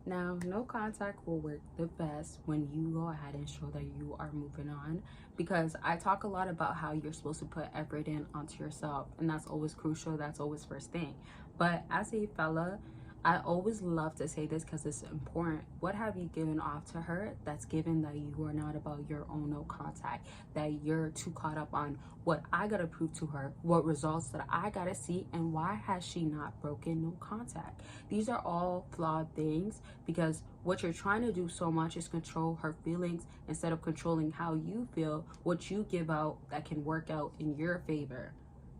Now, no contact will work the best when you go ahead and show that you are moving on, because I talk a lot about how you're supposed to put effort in onto yourself, and that's always crucial. That's always first thing. But as a fella, I always love to say this because it's important. What have you given off to her that's given that you are not about your own no contact, that you're too caught up on what I gotta prove to her, what results that I gotta see, and why has she not broken no contact? These are all flawed things, because what you're trying to do so much is control her feelings instead of controlling how you feel, what you give out that can work out in your favor.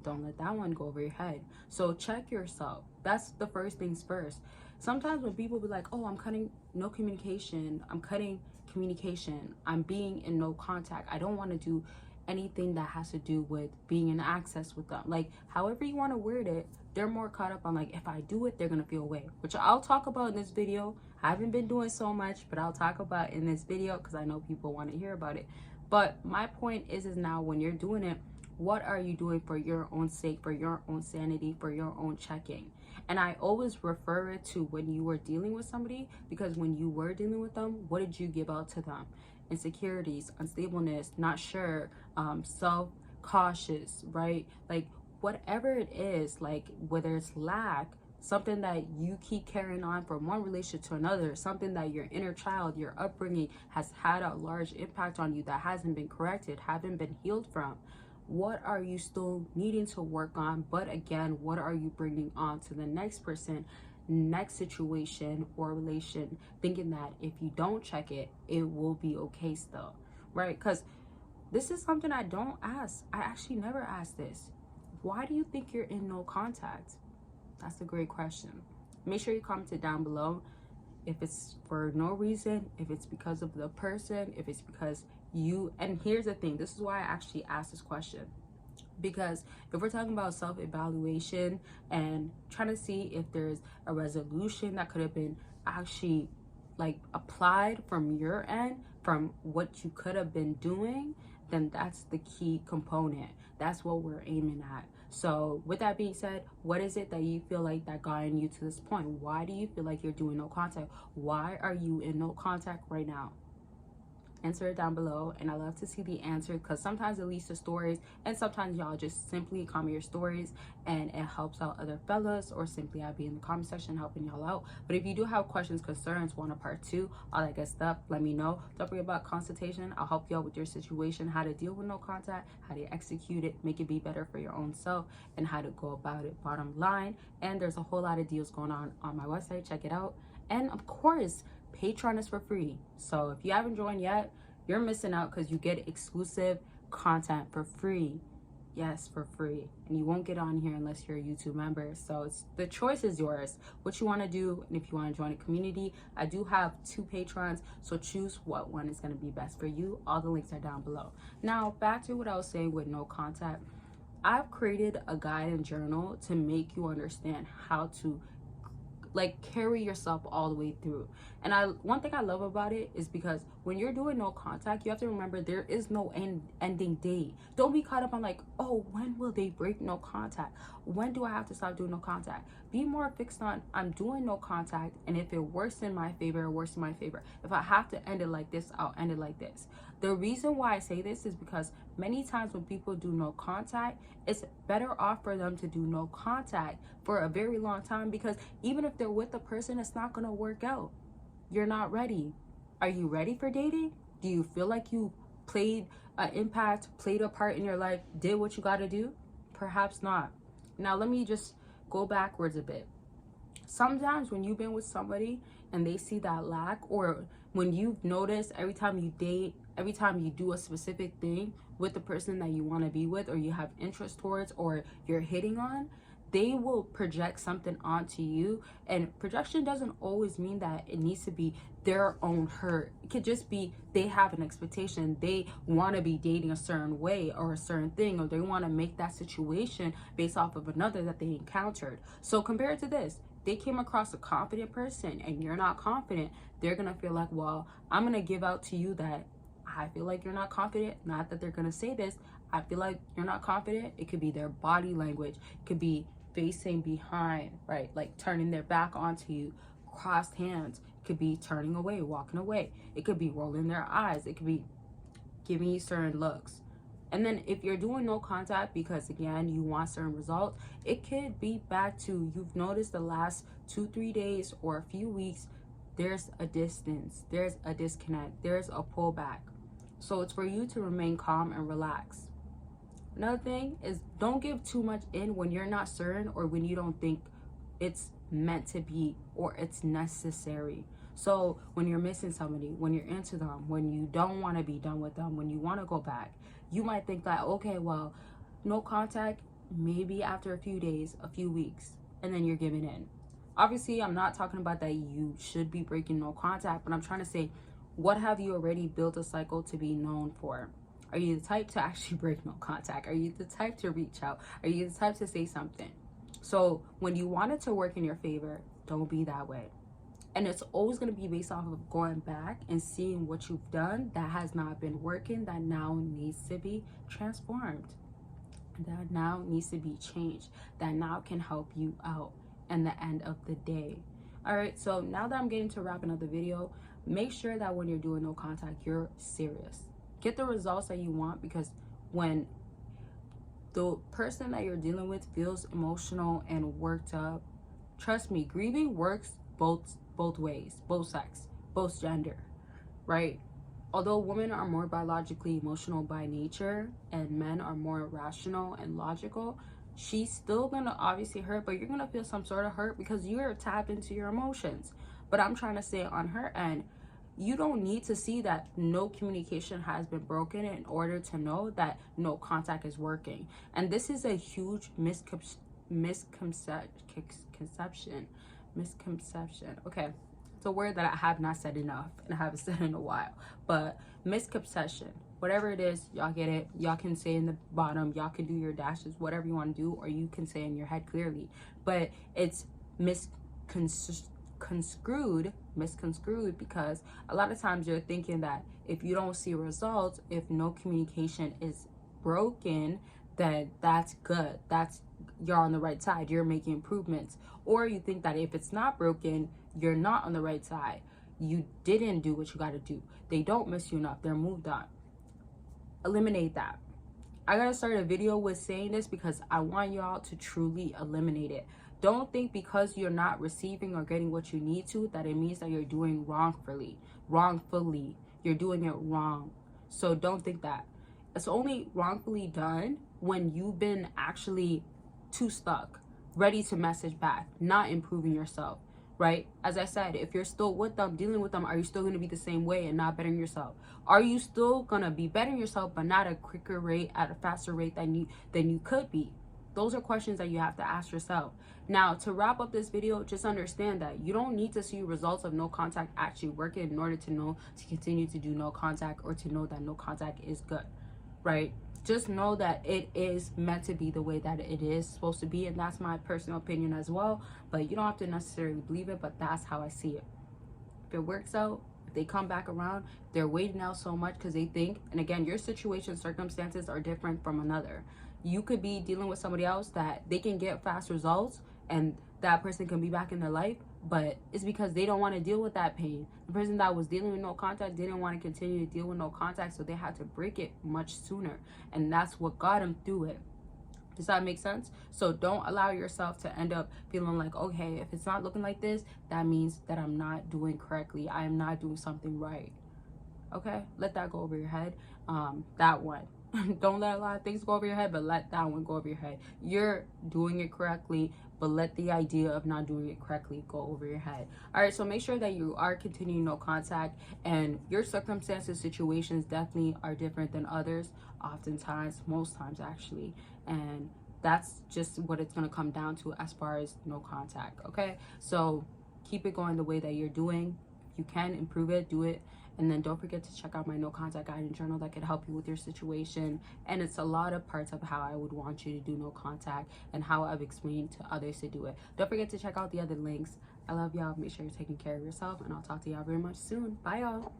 Don't let that one go over your head. So check yourself. That's the first things first. Sometimes when people be like, oh, I'm cutting no communication, I'm cutting communication, I'm being in no contact, I don't want to do anything that has to do with being in access with them. Like, however you want to word it, they're more caught up on like, if I do it, they're gonna feel away, which I'll talk about in this video. I haven't been doing so much, but I'll talk about in this video because I know people want to hear about it. But my point is now when you're doing it, what are you doing for your own sake, for your own sanity, for your own checking? And I always refer it to when you were dealing with somebody, because when you were dealing with them, what did you give out to them? Insecurities, unstableness, not sure, self-cautious, right? Like whatever it is, like whether it's lack, something that you keep carrying on from one relationship to another, something that your inner child, your upbringing has had a large impact on you that hasn't been corrected, haven't been healed from. What are you still needing to work on? But again, what are you bringing on to the next person, next situation or relation, thinking that if you don't check it, it will be okay still, right? Because this is something I don't ask. I actually never ask this. Why do you think you're in no contact? That's a great question. Make sure you comment it down below. If it's for no reason, if it's because of the person, if it's because you, and here's the thing, this is why I actually asked this question, because if we're talking about self-evaluation and trying to see if there's a resolution that could have been actually like applied from your end, from what you could have been doing, then that's the key component. That's what we're aiming at. So with that being said, what is it that you feel like that gotten you to this point? Why do you feel like you're doing no contact? Why are you in no contact right now? Answer it down below, and I love to see the answer, because sometimes it leads to stories, and sometimes y'all just simply comment your stories and it helps out other fellas, or simply I'll be in the comment section helping y'all out. But if you do have questions, concerns, want a part 2, all that good stuff, let me know. Don't forget about consultation. I'll help y'all with your situation, how to deal with no contact, how to execute it, make it be better for your own self, and how to go about it, bottom line. And there's a whole lot of deals going on my website. Check it out. And of course, Patreon is for free. So if you haven't joined yet, you're missing out, because you get exclusive content for free. Yes, for free. And you won't get on here unless you're a YouTube member. So the choice is yours, what you want to do. And if you want to join a community, I do have 2 patrons, so choose what one is going to be best for you. All the links are down below. Now back to what I was saying with no contact. I've created a guide and journal to make you understand how to like carry yourself all the way through. And one thing I love about it is because when you're doing no contact, you have to remember there is no ending date. Don't be caught up on like, oh, when will they break no contact? When do I have to stop doing no contact? Be more fixed on, I'm doing no contact, and if it works in my favor, it works in my favor. If I have to end it like this, I'll end it like this. The reason why I say this is because many times when people do no contact, it's better off for them to do no contact for a very long time, because even if they're with a person, it's not going to work out. You're not ready. Are you ready for dating? Do you feel like you played an impact, played a part in your life, did what you got to do? Perhaps not. Now let me just go backwards a bit. Sometimes when you've been with somebody and they see that lack, or when you've noticed every time you date, every time you do a specific thing with the person that you want to be with, or you have interest towards, or you're hitting on, they will project something onto you. And projection doesn't always mean that it needs to be their own hurt. It could just be they have an expectation. They want to be dating a certain way or a certain thing, or they want to make that situation based off of another that they encountered. So compared to this, they came across a confident person and you're not confident, they're gonna feel like, well, I'm gonna give out to you that I feel like you're not confident. Not that they're gonna say this, I feel like you're not confident. It could be their body language, it could be facing behind, right? Like turning their back onto you, crossed hands. It could be turning away, walking away. It could be rolling their eyes. It could be giving you certain looks. And then if you're doing no contact because, again, you want certain results, it could be back to you've noticed the last 2-3 days or a few weeks, there's a distance, there's a disconnect, there's a pullback. So it's for you to remain calm and relax. Another thing is, don't give too much in when you're not certain or when you don't think it's meant to be or it's necessary. So when you're missing somebody, when you're into them, when you don't want to be done with them, when you want to go back, you might think that, okay, well, no contact, maybe after a few days, a few weeks, and then you're giving in. Obviously, I'm not talking about that you should be breaking no contact, but I'm trying to say, what have you already built a cycle to be known for? Are you the type to actually break no contact? Are you the type to reach out? Are you the type to say something? So when you want it to work in your favor, don't be that way. And it's always going to be based off of going back and seeing what you've done that has not been working, that now needs to be transformed, that now needs to be changed, that now can help you out in the end of the day. All right, so now that I'm getting to wrapping up the video, make sure that when you're doing no contact, you're serious. Get the results that you want, because when the person that you're dealing with feels emotional and worked up, trust me, grieving works both ways, both sex, both gender, right? Although women are more biologically emotional by nature and men are more rational and logical, she's still gonna obviously hurt, but you're gonna feel some sort of hurt because you're tapped into your emotions. But I'm trying to say, on her end, you don't need to see that no communication has been broken in order to know that no contact is working. And this is a huge misconception. Okay, it's a word that I have not said enough and I haven't said in a while. But misconception, whatever it is, y'all get it. Y'all can say in the bottom, y'all can do your dashes, whatever you want to do, or you can say in your head clearly. But it's misconstrued because a lot of times you're thinking that if you don't see results, if no communication is broken, then that's good, that's you're on the right side, you're making improvements. Or you think that if it's not broken, you're not on the right side, you didn't do what you got to do, they don't miss you enough, they're moved on. Eliminate that. I gotta start a video with saying this because I want y'all to truly eliminate it. Don't think because you're not receiving or getting what you need to that it means that you're doing wrongfully. You're doing it wrong. So don't think that. It's only wrongfully done when you've been actually too stuck, ready to message back, not improving yourself, right? As I said, if you're still with them, dealing with them, are you still going to be the same way and not bettering yourself? Are you still going to be bettering yourself but not at a quicker rate, at a faster rate than you could be? Those are questions that you have to ask yourself. Now, to wrap up this video, just understand that you don't need to see results of no contact actually working in order to know to continue to do no contact or to know that no contact is good, right? Just know that it is meant to be the way that it is supposed to be, and that's my personal opinion as well. But you don't have to necessarily believe it, but that's how I see it. If it works out, if they come back around, they're waiting out so much because they think, and again, your situation, circumstances are different from another. You could be dealing with somebody else that they can get fast results and that person can be back in their life, but it's because they don't want to deal with that pain. The person that was dealing with no contact didn't want to continue to deal with no contact, so they had to break it much sooner, and that's what got them through it. Does that make sense? So don't allow yourself to end up feeling like, okay, if it's not looking like this, that means that I'm not doing correctly, I am not doing something right. Okay, let that go over your head. That one. Don't let a lot of things go over your head, but let that one go over your head. You're doing it correctly, but let the idea of not doing it correctly go over your head. All right, so make sure that you are continuing no contact, and your circumstances, situations definitely are different than others, oftentimes, most times actually, and that's just what it's going to come down to as far as no contact. Okay, so keep it going the way that you're doing. If you can improve it, do it. And then don't forget to check out my no contact guide and journal that can help you with your situation. And it's a lot of parts of how I would want you to do no contact and how I've explained to others to do it. Don't forget to check out the other links. I love y'all. Make sure you're taking care of yourself, and I'll talk to y'all very much soon. Bye, y'all.